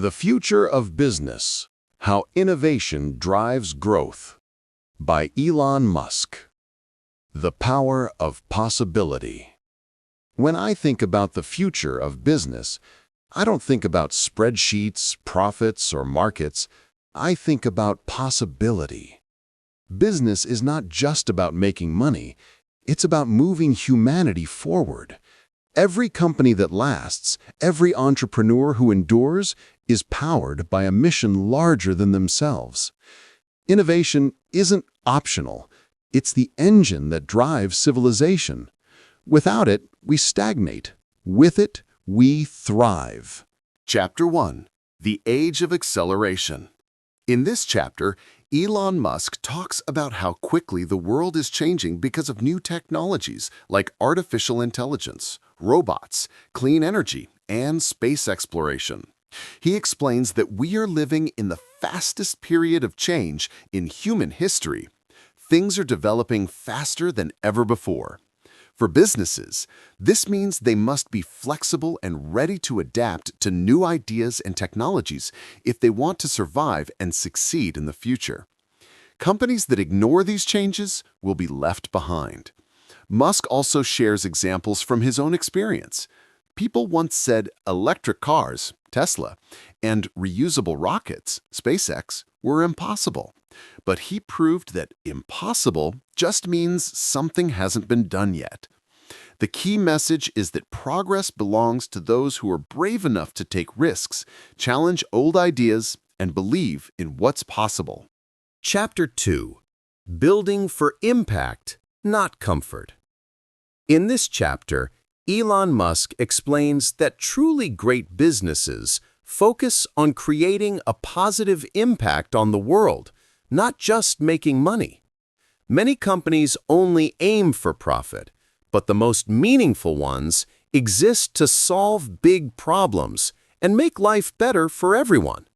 The Future of Business: How Innovation Drives Growth by Elon Musk. The Power of Possibility. When I think about the future of business, I don't think about spreadsheets, profits, or markets. I think about possibility. Business is not just about making money. It's about moving humanity forward. Every company that lasts, every entrepreneur who endures, is powered by a mission larger than themselves. Innovation isn't optional. It's the engine that drives civilization. Without it, we stagnate. With it, we thrive. Chapter 1: The Age of Acceleration. In this chapter, Elon Musk talks about how quickly the world is changing because of new technologies like artificial intelligence, robots, clean energy, and space exploration. He explains that we are living in the fastest period of change in human history. Things are developing faster than ever before. For businesses, this means they must be flexible and ready to adapt to new ideas and technologies if they want to survive and succeed in the future. Companies that ignore these changes will be left behind. Musk also shares examples from his own experience. People once said electric cars, Tesla, and reusable rockets, SpaceX, were impossible. But he proved that impossible just means something hasn't been done yet. The key message is that progress belongs to those who are brave enough to take risks, challenge old ideas, and believe in what's possible. Chapter 2: Building for Impact, Not Comfort. In this chapter, Elon Musk explains that truly great businesses focus on creating a positive impact on the world, not just making money. Many companies only aim for profit, but the most meaningful ones exist to solve big problems and make life better for everyone.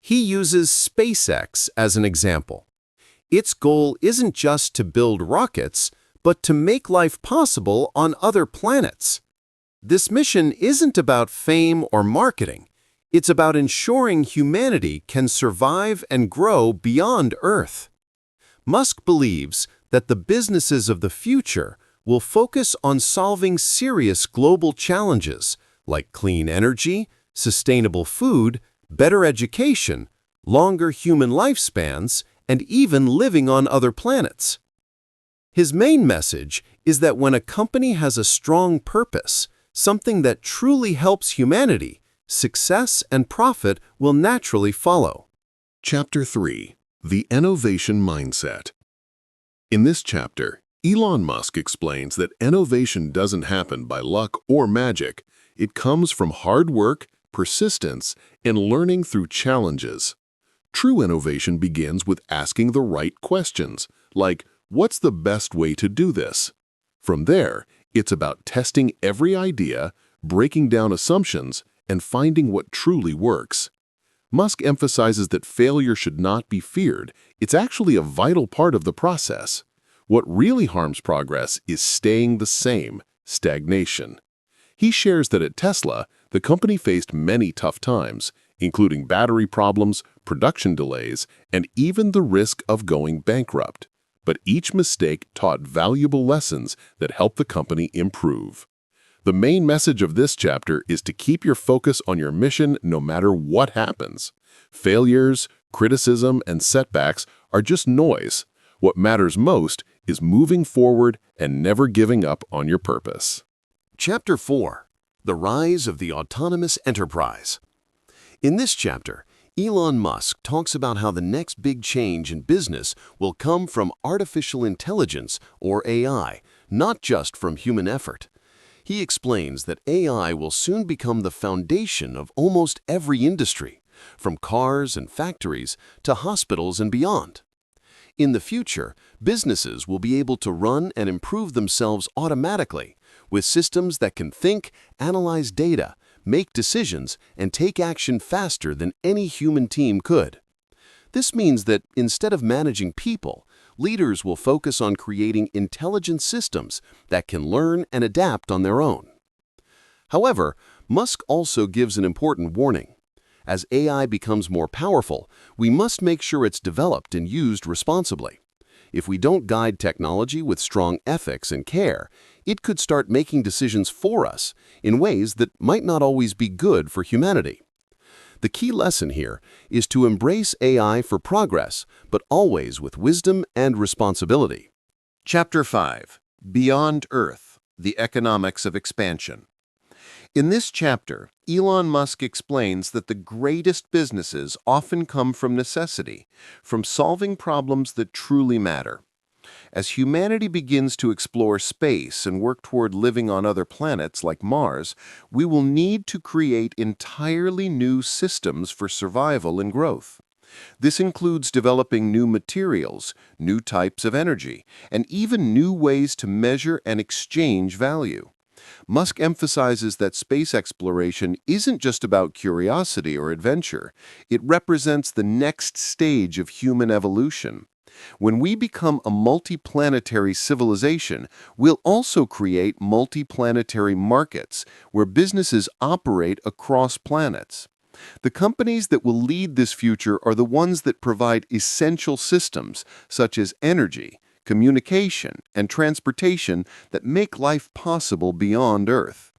He uses SpaceX as an example. Its goal isn't just to build rockets, but to make life possible on other planets. This mission isn't about fame or marketing. It's about ensuring humanity can survive and grow beyond Earth. Musk believes that the businesses of the future will focus on solving serious global challenges like clean energy, sustainable food, better education, longer human lifespans, and even living on other planets. His main message is that when a company has a strong purpose, something that truly helps humanity, success and profit will naturally follow. Chapter 3: The Innovation Mindset. In this chapter, Elon Musk explains that innovation doesn't happen by luck or magic. It comes from hard work, persistence, and learning through challenges. True innovation begins with asking the right questions, like, what's the best way to do this? From there, it's about testing every idea, breaking down assumptions, and finding what truly works. Musk emphasizes that failure should not be feared. It's actually a vital part of the process. What really harms progress is staying the same, stagnation. He shares that at Tesla, the company faced many tough times, including battery problems, production delays, and even the risk of going bankrupt. But each mistake taught valuable lessons that helped the company improve. The main message of this chapter is to keep your focus on your mission no matter what happens. Failures, criticism, and setbacks are just noise. What matters most is moving forward and never giving up on your purpose. Chapter 4: The Rise of the Autonomous Enterprise. In this chapter, Elon Musk talks about how the next big change in business will come from artificial intelligence, or AI, not just from human effort. He explains that AI will soon become the foundation of almost every industry, from cars and factories to hospitals and beyond. In the future, businesses will be able to run and improve themselves automatically with systems that can think, analyze data, make decisions, and take action faster than any human team could. This means that instead of managing people, leaders will focus on creating intelligent systems that can learn and adapt on their own. However, Musk also gives an important warning. As AI becomes more powerful, we must make sure it's developed and used responsibly. If we don't guide technology with strong ethics and care, it could start making decisions for us in ways that might not always be good for humanity. The key lesson here is to embrace AI for progress, but always with wisdom and responsibility. Chapter 5. Beyond Earth, the Economics of Expansion. In this chapter, Elon Musk explains that the greatest businesses often come from necessity, from solving problems that truly matter. As humanity begins to explore space and work toward living on other planets like Mars, we will need to create entirely new systems for survival and growth. This includes developing new materials, new types of energy, and even new ways to measure and exchange value. Musk emphasizes that space exploration isn't just about curiosity or adventure. It represents the next stage of human evolution. When we become a multiplanetary civilization, we'll also create multiplanetary markets where businesses operate across planets. The companies that will lead this future are the ones that provide essential systems such as energy, communication, and transportation that make life possible beyond Earth.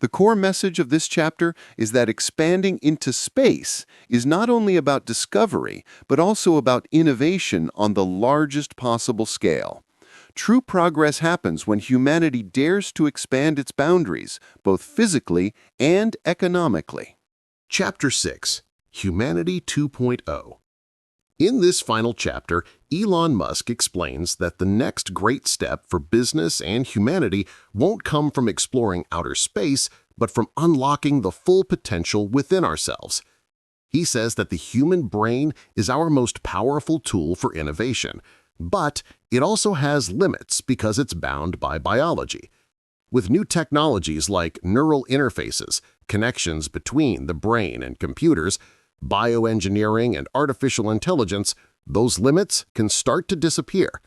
The core message of this chapter is that expanding into space is not only about discovery, but also about innovation on the largest possible scale. True progress happens when humanity dares to expand its boundaries, both physically and economically. Chapter 6. Humanity 2.0. In this final chapter, Elon Musk explains that the next great step for business and humanity won't come from exploring outer space, but from unlocking the full potential within ourselves. He says that the human brain is our most powerful tool for innovation, but it also has limits because it's bound by biology. With new technologies like neural interfaces, connections between the brain and computers, bioengineering, and artificial intelligence, those limits can start to disappear.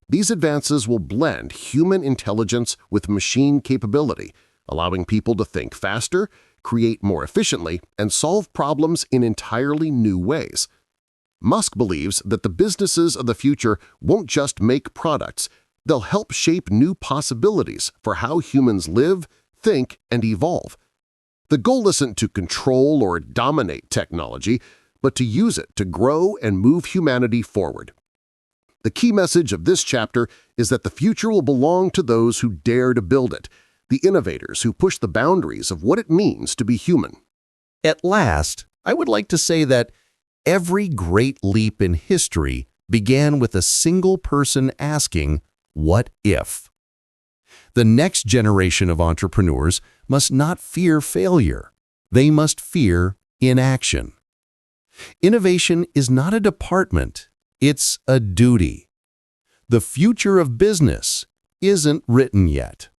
These advances will blend human intelligence with machine capability, allowing people to think faster, create more efficiently, and solve problems in entirely new ways. Musk believes that the businesses of the future won't just make products, they'll help shape new possibilities for how humans live, think, and evolve. The goal isn't to control or dominate technology, but to use it to grow and move humanity forward. The key message of this chapter is that the future will belong to those who dare to build it, the innovators who push the boundaries of what it means to be human. At last, I would like to say that every great leap in history began with a single person asking, "What if?" The next generation of entrepreneurs must not fear failure. They must fear inaction. Innovation is not a department, it's a duty. The future of business isn't written yet.